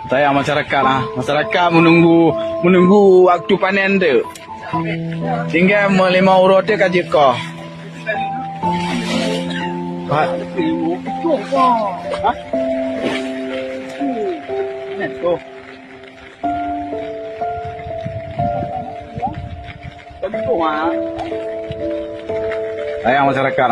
Saya masyarakat masyarakat menunggu waktu panen tu. Tinggal melima urut tu kaji kau. Ha? Saya masyarakat